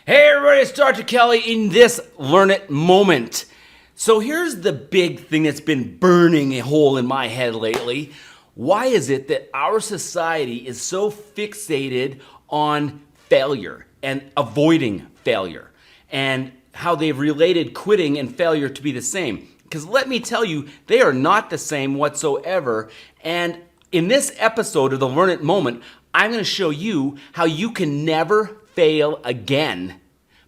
Hey everybody, it's Dr. Kelly in this LRNiT Moment. So here's the big thing that's been burning a hole in my head lately. Why is it that our society is so fixated on failure and avoiding failure, and how they've related quitting and failure to be the same? Because let me tell you, they are not the same whatsoever. And in this episode of the LRNiT Moment, I'm going to show you how you can never fail again,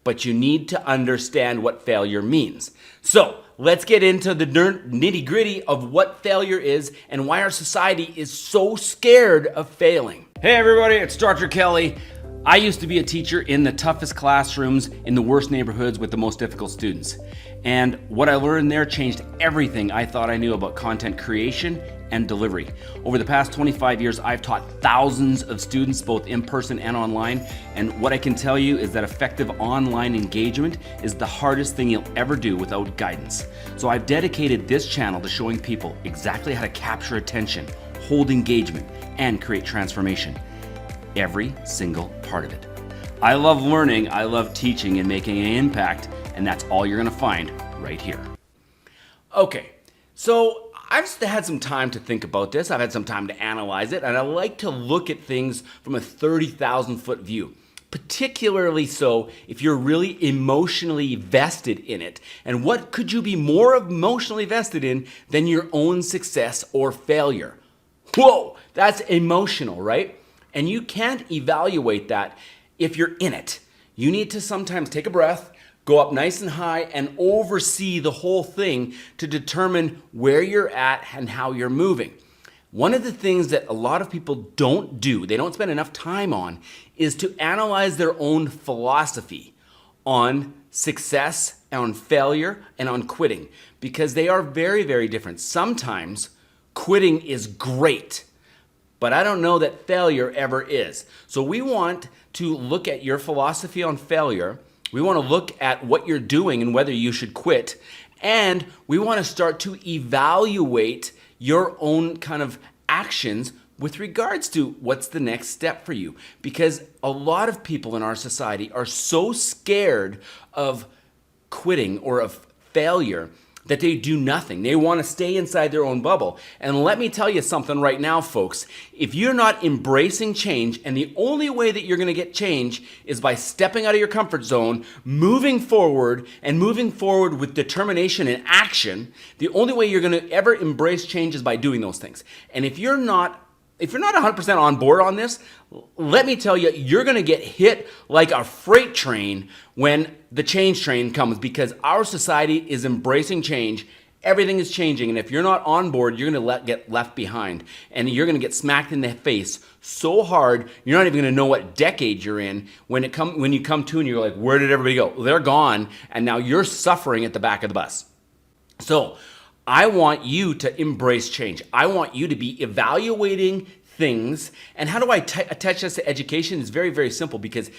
but you need to understand what failure means. So let's get into the nitty gritty of what failure is and why our society is so scared of failing. Hey everybody, it's Dr. Kelly. I used to be a teacher in the toughest classrooms in the worst neighborhoods with the most difficult students. And what I learned there changed everything I thought I knew about content creation and delivery. Over the past 25 years, I've taught thousands of students, both in person and online. And what I can tell you is that effective online engagement is the hardest thing you'll ever do without guidance. So I've dedicated this channel to showing people exactly how to capture attention, hold engagement, and create transformation. Every single part of it. I love learning, I love teaching and making an impact, and that's all you're gonna find right here. Okay, so I've had some time to think about this. I've had some time to analyze it, and I like to look at things from a 30,000 foot view, particularly so if you're really emotionally vested in it. And what could you be more emotionally vested in than your own success or failure? Whoa, that's emotional, right? And you can't evaluate that if you're in it. You need to sometimes take a breath, go up nice and high, and oversee the whole thing to determine where you're at and how you're moving. One of the things that a lot of people don't do, they don't spend enough time on, is to analyze their own philosophy on success, on failure, and on quitting, because they are very, very different. Sometimes quitting is great, but I don't know that failure ever is. So we want to look at your philosophy on failure. We want to look at what you're doing and whether you should quit. And we want to start to evaluate your own kind of actions with regards to what's the next step for you. Because a lot of people in our society are so scared of quitting or of failure that they do nothing. They want to stay inside their own bubble. And let me tell you something right now, folks. If you're not embracing change, and the only way that you're going to get change is by stepping out of your comfort zone, moving forward, and moving forward with determination and action, the only way you're going to ever embrace change is by doing those things. And if you're not 100% on board on this, let me tell you, you're going to get hit like a freight train when the change train comes, because our society is embracing change. Everything is changing, and if you're not on board, you're going to get left behind, and you're going to get smacked in the face so hard you're not even going to know what decade you're in when you come to, and you're like, where did everybody go? They're gone, and now you're suffering at the back of the bus. So I want you to embrace change. I want you to be evaluating things. And how do I attach this to education? It's very, very simple, because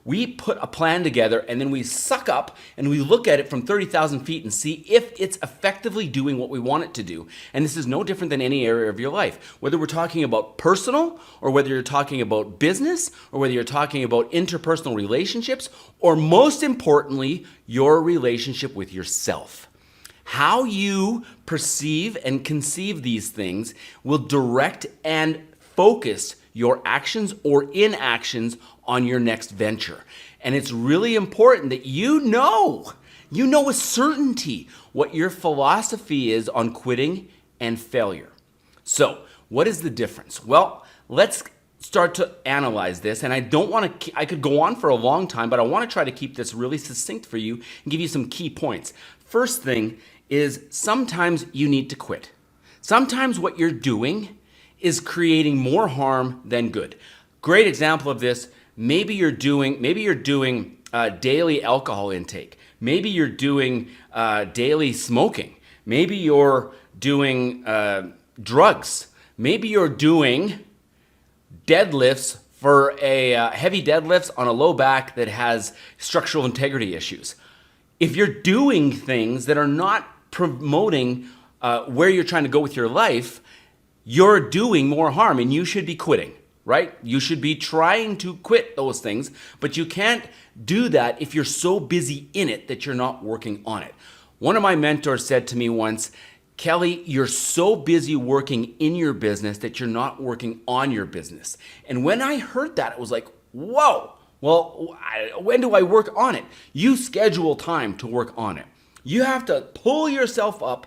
we put a plan together and then we suck up and we look at it from 30,000 feet and see if it's effectively doing what we want it to do. And this is no different than any area of your life, whether we're talking about personal, or whether you're talking about business, or whether you're talking about interpersonal relationships, or most importantly, your relationship with yourself. How you perceive and conceive these things will direct and focus your actions or inactions on your next venture. And it's really important that you know with certainty what your philosophy is on quitting and failure. So, what is the difference? Well, let's start to analyze this, and I could go on for a long time, but I want to try to keep this really succinct for you and give you some key points. First thing is, sometimes you need to quit. Sometimes what you're doing is creating more harm than good. Great example of this, maybe you're doing daily alcohol intake. Maybe you're doing daily smoking. Maybe you're doing drugs. Maybe you're doing deadlifts for heavy deadlifts on a low back that has structural integrity issues. If you're doing things that are not promoting where you're trying to go with your life, you're doing more harm, and you should be quitting, right? You should be trying to quit those things, but you can't do that if you're so busy in it that you're not working on it. One of my mentors said to me once, Kelly, you're so busy working in your business that you're not working on your business. And when I heard that, it was like, whoa, well, when do I work on it? You schedule time to work on it. You have to pull yourself up.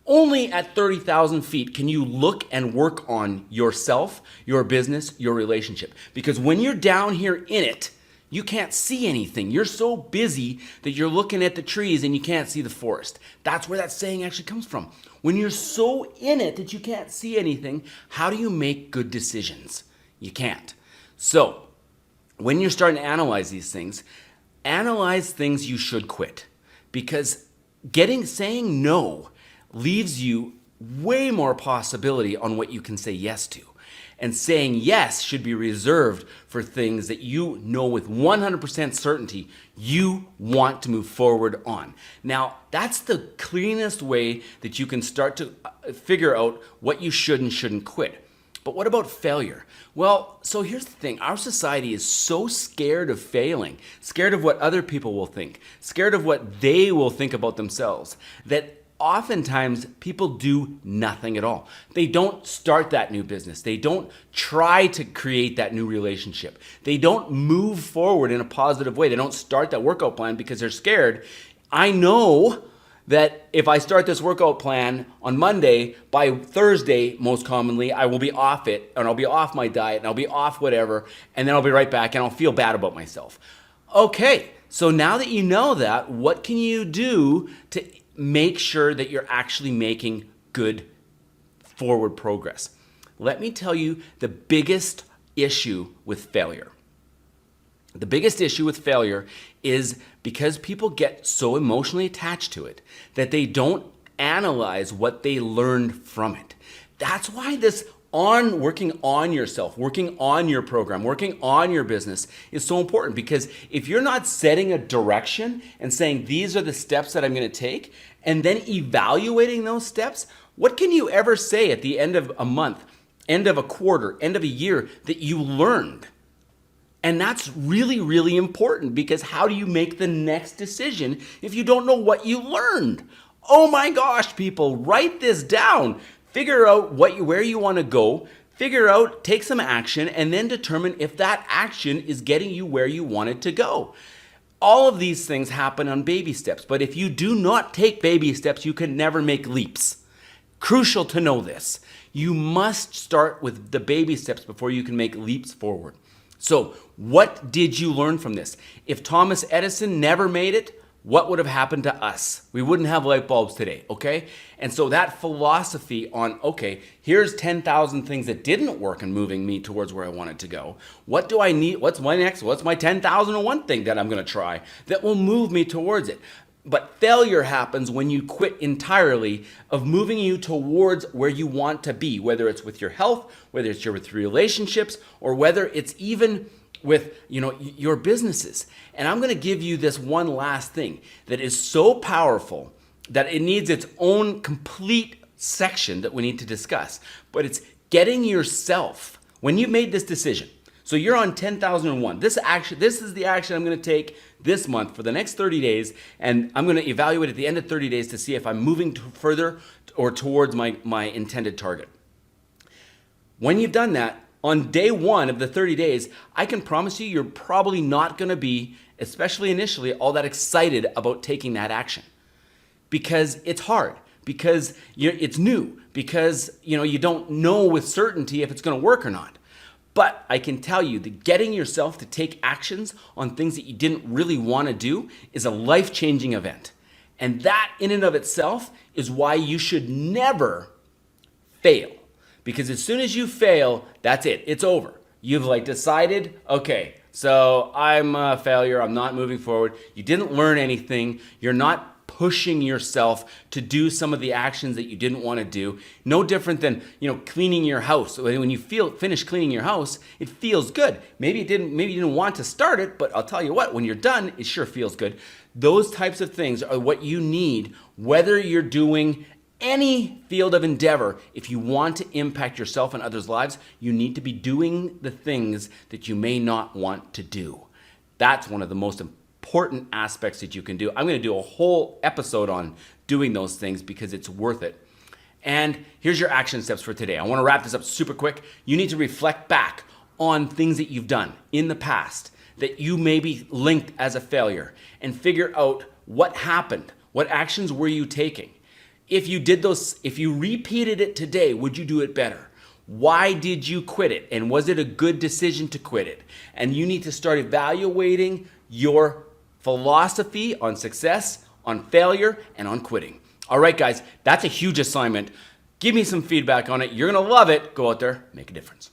Only at 30,000 feet can you look and work on yourself, your business, your relationship. Because when you're down here in it, you can't see anything. You're so busy that you're looking at the trees and you can't see the forest. That's where that saying actually comes from. When you're so in it that you can't see anything, how do you make good decisions? You can't. So, when you're starting to analyze these things, analyze things you should quit. Because saying no leaves you way more possibility on what you can say yes to. And saying yes should be reserved for things that you know with 100% certainty you want to move forward on. Now, that's the cleanest way that you can start to figure out what you should and shouldn't quit. But what about failure? Well, so here's the thing. Our society is so scared of failing, scared of what other people will think, scared of what they will think about themselves, that oftentimes people do nothing at all. They don't start that new business. They don't try to create that new relationship. They don't move forward in a positive way. They don't start that workout plan because they're scared. I know that if I start this workout plan on Monday, by Thursday, most commonly, I will be off it, and I'll be off my diet, and I'll be off whatever, and then I'll be right back, and I'll feel bad about myself. Okay, so now that you know that, what can you do to make sure that you're actually making good forward progress? Let me tell you the biggest issue with failure. The biggest issue with failure is because people get so emotionally attached to it that they don't analyze what they learned from it. That's why this working on yourself, working on your program, working on your business is so important, because if you're not setting a direction and saying these are the steps that I'm going to take and then evaluating those steps, what can you ever say at the end of a month, end of a quarter, end of a year that you learned? And that's really, really important, because how do you make the next decision if you don't know what you learned? Oh my gosh, people, write this down. Figure out where you want to go, take some action, and then determine if that action is getting you where you want it to go. All of these things happen on baby steps, but if you do not take baby steps, you can never make leaps. Crucial to know this. You must start with the baby steps before you can make leaps forward. So, what did you learn from this? If Thomas Edison never made it, what would have happened to us? We wouldn't have light bulbs today, okay? And so that philosophy on, okay, here's 10,000 things that didn't work in moving me towards where I wanted to go. What do I need? What's my 10,001 thing that I'm gonna try that will move me towards it? But failure happens when you quit entirely of moving you towards where you want to be, whether it's with your health, whether it's with relationships, or whether it's even with your businesses. And I'm going to give you this one last thing that is so powerful that it needs its own complete section that we need to discuss. But it's getting yourself, when you made this decision, so you're on 10,001. This is the action I'm going to take this month for the next 30 days, and I'm going to evaluate at the end of 30 days to see if I'm moving further or towards my intended target. When you've done that, on day one of the 30 days, I can promise you're probably not going to be, especially initially, all that excited about taking that action, because it's hard, because it's new, because you don't know with certainty if it's going to work or not. But I can tell you that getting yourself to take actions on things that you didn't really want to do is a life-changing event. And that in and of itself is why you should never fail. Because as soon as you fail, that's it. It's over. You've decided, okay, so I'm a failure. I'm not moving forward. You didn't learn anything. You're not pushing yourself to do some of the actions that you didn't want to do. No different than, cleaning your house. When you finish cleaning your house, it feels good. Maybe you didn't want to start it, but I'll tell you what, when you're done, it sure feels good. Those types of things are what you need, whether you're doing any field of endeavor, if you want to impact yourself and others' lives, you need to be doing the things that you may not want to do. That's one of the most important aspects that you can do. I'm going to do a whole episode on doing those things because it's worth it. And here's your action steps for today. I want to wrap this up super quick. You need to reflect back on things that you've done in the past that you maybe linked as a failure and figure out what happened. What actions were you taking? If you did those, if you repeated it today, would you do it better? Why did you quit it? And was it a good decision to quit it? And you need to start evaluating your philosophy on success, on failure, and on quitting. All right, guys, that's a huge assignment. Give me some feedback on it. You're going to love it. Go out there, make a difference.